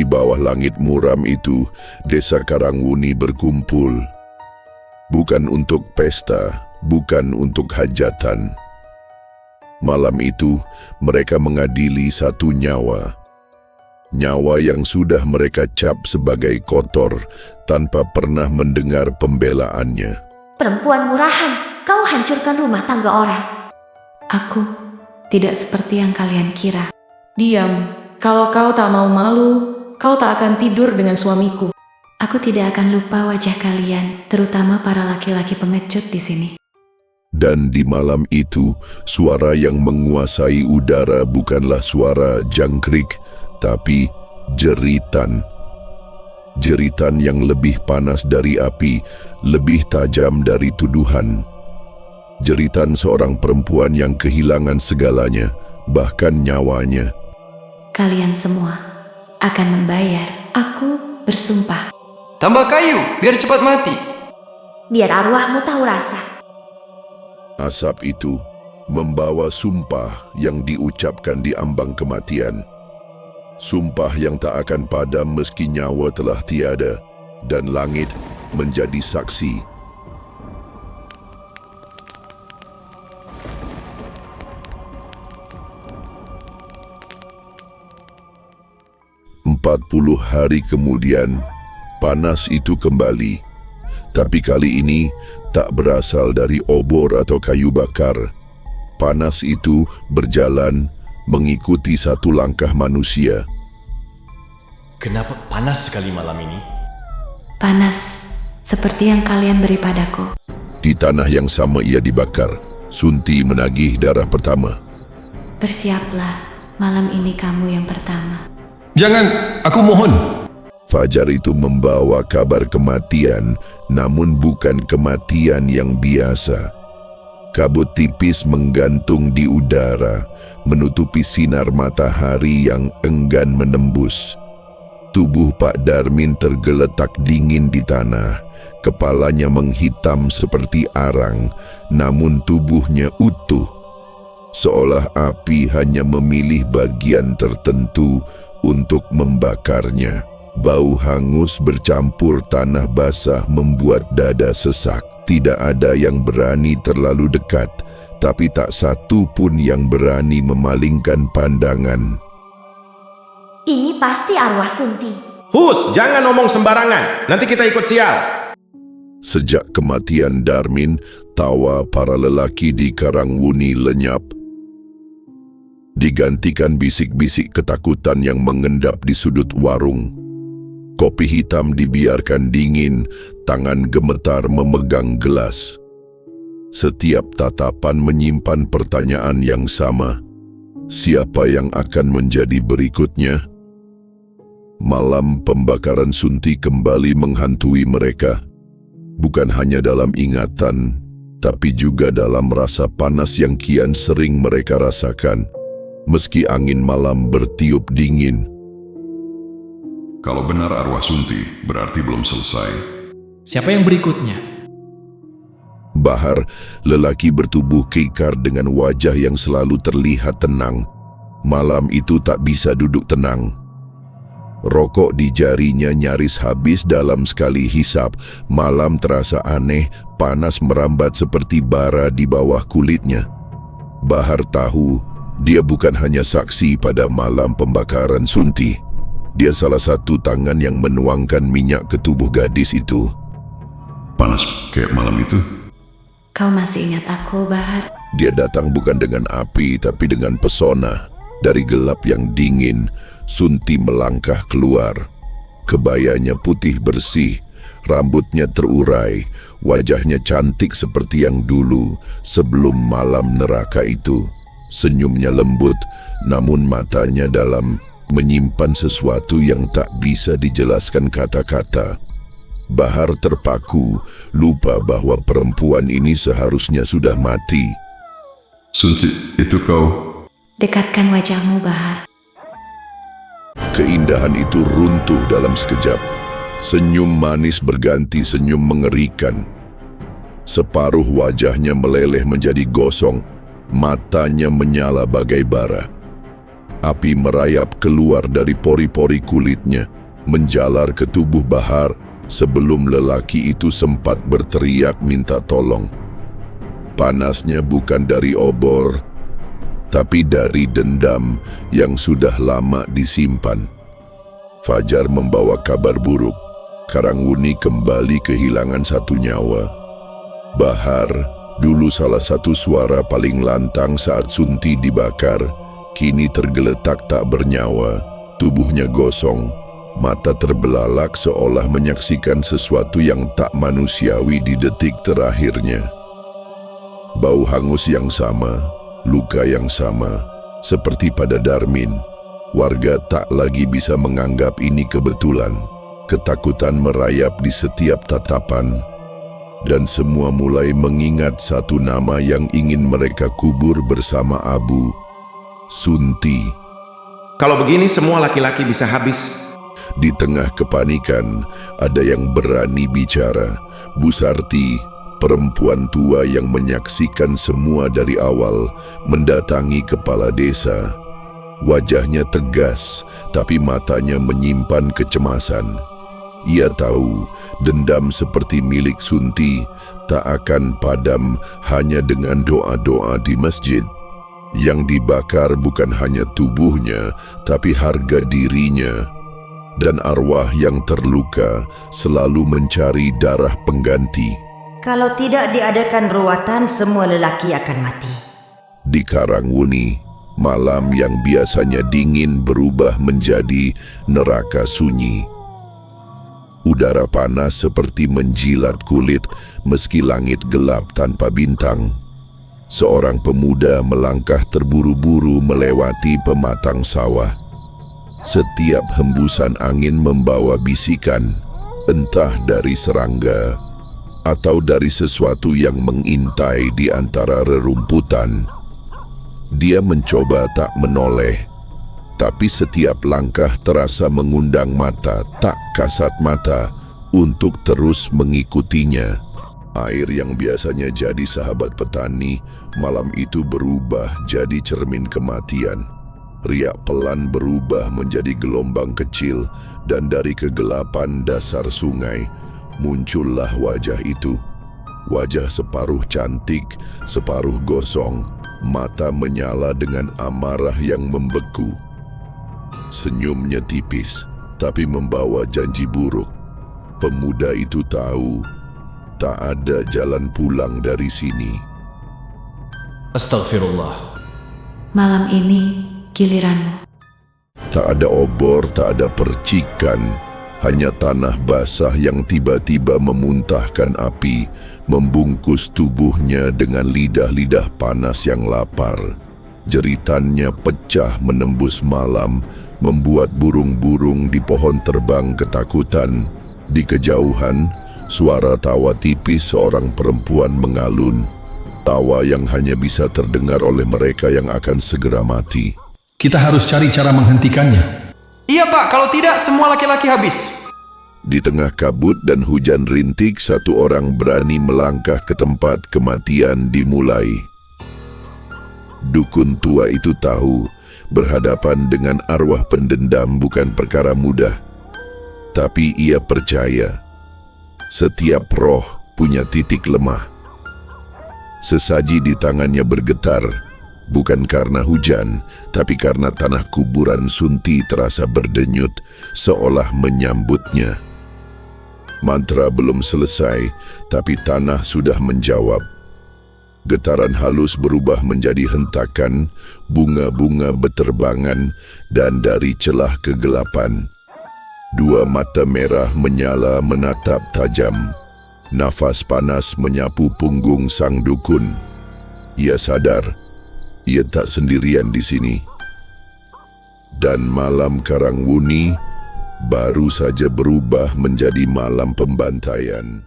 Di bawah langit muram itu, desa Karangwuni berkumpul. Bukan untuk pesta, bukan untuk hajatan. Malam itu, mereka mengadili satu nyawa. Nyawa yang sudah mereka cap sebagai kotor tanpa pernah mendengar pembelaannya. Perempuan murahan, kau hancurkan rumah tangga orang. Aku tidak seperti yang kalian kira. Diam, kalau kau tak mau malu, kau tak akan tidur dengan suamiku. Aku tidak akan lupa wajah kalian, terutama para laki-laki pengecut di sini. Dan di malam itu, suara yang menguasai udara bukanlah suara jangkrik, tapi jeritan. Jeritan yang lebih panas dari api, lebih tajam dari tuduhan. Jeritan seorang perempuan yang kehilangan segalanya, bahkan nyawanya. Kalian semua akan membayar. Aku bersumpah. Tambah kayu, biar cepat mati. Biar arwahmu tahu rasa. Asap itu membawa sumpah yang diucapkan di ambang kematian. Sumpah yang tak akan padam meski nyawa telah tiada dan langit menjadi saksi. Empat 40 hari kemudian, panas itu kembali. Tapi kali ini tak berasal dari obor atau kayu bakar. Panas itu berjalan mengikuti satu langkah manusia. Kenapa panas sekali malam ini? Panas, seperti yang kalian beri padaku. Di tanah yang sama ia dibakar. Sunti menagih darah pertama. Bersiaplah, malam ini kamu yang pertama. Jangan, aku mohon. Fajar itu membawa kabar kematian, namun bukan kematian yang biasa. Kabut tipis menggantung di udara, menutupi sinar matahari yang enggan menembus. Tubuh Pak Darmin tergeletak dingin di tanah. Kepalanya menghitam seperti arang, namun tubuhnya utuh. Seolah api hanya memilih bagian tertentu untuk membakarnya. Bau hangus bercampur tanah basah membuat dada sesak. Tidak ada yang berani terlalu dekat, tapi tak satu pun yang berani memalingkan pandangan. Ini pasti arwah Sunti. Hus, jangan ngomong sembarangan, nanti kita ikut sial. Sejak kematian Darmin, tawa para lelaki di Karangwuni lenyap. Digantikan bisik-bisik ketakutan yang mengendap di sudut warung. Kopi hitam dibiarkan dingin, tangan gemetar memegang gelas. Setiap tatapan menyimpan pertanyaan yang sama. Siapa yang akan menjadi berikutnya? Malam pembakaran Sunti kembali menghantui mereka. Bukan hanya dalam ingatan, tapi juga dalam rasa panas yang kian sering mereka rasakan. Meski angin malam bertiup dingin. Kalau benar arwah Sunti, berarti belum selesai. Siapa yang berikutnya? Bahar, lelaki bertubuh kekar dengan wajah yang selalu terlihat tenang. Malam itu tak bisa duduk tenang. Rokok di jarinya nyaris habis dalam sekali hisap. Malam terasa aneh, panas merambat seperti bara di bawah kulitnya. Bahar tahu, dia bukan hanya saksi pada malam pembakaran Sunti. Dia salah satu tangan yang menuangkan minyak ke tubuh gadis itu. Panas kayak malam itu? Kau masih ingat aku, Bahar? Dia datang bukan dengan api, tapi dengan pesona. Dari gelap yang dingin, Sunti melangkah keluar. Kebayanya putih bersih, rambutnya terurai, wajahnya cantik seperti yang dulu, sebelum malam neraka itu. Senyumnya lembut, namun matanya dalam, menyimpan sesuatu yang tak bisa dijelaskan kata-kata. Bahar terpaku, lupa bahwa perempuan ini seharusnya sudah mati. Sunti, itu kau? Dekatkan wajahmu, Bahar. Keindahan itu runtuh dalam sekejap. Senyum manis berganti senyum mengerikan. Separuh wajahnya meleleh menjadi gosong, matanya menyala bagai bara. Api merayap keluar dari pori-pori kulitnya, menjalar ke tubuh Bahar sebelum lelaki itu sempat berteriak minta tolong. Panasnya bukan dari obor, tapi dari dendam yang sudah lama disimpan. Fajar membawa kabar buruk. Karangwuni kembali kehilangan satu nyawa. Bahar, dulu salah satu suara paling lantang saat Sunti dibakar, kini tergeletak tak bernyawa, tubuhnya gosong, mata terbelalak seolah menyaksikan sesuatu yang tak manusiawi di detik terakhirnya. Bau hangus yang sama, luka yang sama, seperti pada Darmin. Warga tak lagi bisa menganggap ini kebetulan. Ketakutan merayap di setiap tatapan, dan semua mulai mengingat satu nama yang ingin mereka kubur bersama Abu, Sunti. Kalau begini semua laki-laki bisa habis. Di tengah kepanikan, ada yang berani bicara. Bu Sarti, perempuan tua yang menyaksikan semua dari awal, mendatangi kepala desa. Wajahnya tegas, tapi matanya menyimpan kecemasan. Ia tahu dendam seperti milik Sunti tak akan padam hanya dengan doa-doa di masjid. Yang dibakar bukan hanya tubuhnya, tapi harga dirinya. Dan arwah yang terluka selalu mencari darah pengganti. Kalau tidak diadakan ruatan, semua lelaki akan mati. Di Karangwuni, malam yang biasanya dingin berubah menjadi neraka sunyi. Udara panas seperti menjilat kulit meski langit gelap tanpa bintang. Seorang pemuda melangkah terburu-buru melewati pematang sawah. Setiap hembusan angin membawa bisikan, entah dari serangga atau dari sesuatu yang mengintai di antara rerumputan. Dia mencoba tak menoleh, tapi setiap langkah terasa mengundang mata tak kasat mata untuk terus mengikutinya. Air yang biasanya jadi sahabat petani, malam itu berubah jadi cermin kematian. Riak pelan berubah menjadi gelombang kecil, dan dari kegelapan dasar sungai muncullah wajah itu. Wajah separuh cantik, separuh gosong, mata menyala dengan amarah yang membeku. Senyumnya tipis, tapi membawa janji buruk. Pemuda itu tahu, tak ada jalan pulang dari sini. Astagfirullah. Malam ini, giliranmu. Tak ada obor, tak ada percikan, hanya tanah basah yang tiba-tiba memuntahkan api, membungkus tubuhnya dengan lidah-lidah panas yang lapar. Jeritannya pecah menembus malam, membuat burung-burung di pohon terbang ketakutan. Di kejauhan, suara tawa tipis seorang perempuan mengalun. Tawa yang hanya bisa terdengar oleh mereka yang akan segera mati. Kita harus cari cara menghentikannya. Iya Pak, kalau tidak semua laki-laki habis. Di tengah kabut dan hujan rintik, satu orang berani melangkah ke tempat kematian dimulai. Dukun tua itu tahu, berhadapan dengan arwah pendendam bukan perkara mudah. Tapi ia percaya, setiap roh punya titik lemah. Sesaji di tangannya bergetar, bukan karena hujan, tapi karena tanah kuburan Sunti terasa berdenyut, seolah menyambutnya. Mantra belum selesai, tapi tanah sudah menjawab. Getaran halus berubah menjadi hentakan, bunga-bunga beterbangan, dan dari celah kegelapan, dua mata merah menyala menatap tajam. Nafas panas menyapu punggung sang dukun. Ia sadar, ia tak sendirian di sini. Dan malam Karangwuni baru saja berubah menjadi malam pembantaian.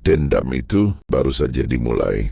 Dendam itu baru saja dimulai.